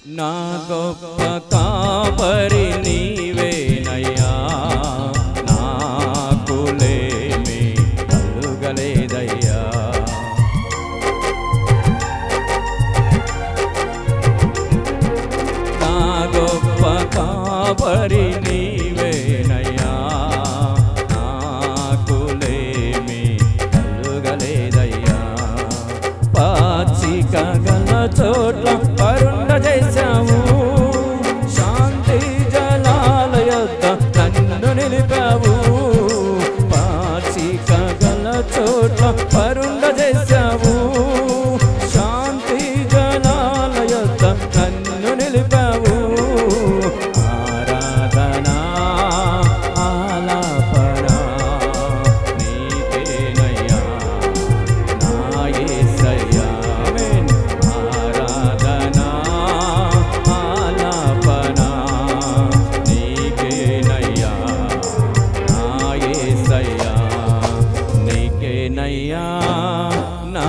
నా గొప్ప కాపరి నీవేనయ్యా, నాకులేమి కలుగలేదయ్యా. నా గొప్ప కాపరి నీవేనయ్యా, నాకులేమి కలుగలేదయ్యా. పాచిక గల చోట్ల పరుండ చేశావు, శాంతి జలాల యొద్ద నన్ను నిలిపావు. పాచిక గల చోట్ల పరుండ చేశావు, శాంతి జలాల యొద్ద నన్ను నిలిపావు. ఆరాధనా ఆలాపన నీకేనయ్యా నా యేసయ్యా. ఆరాధనా ఆలాపన నీకేనయ్యా నా యేసయ్యా, నీకేనయ్యా నా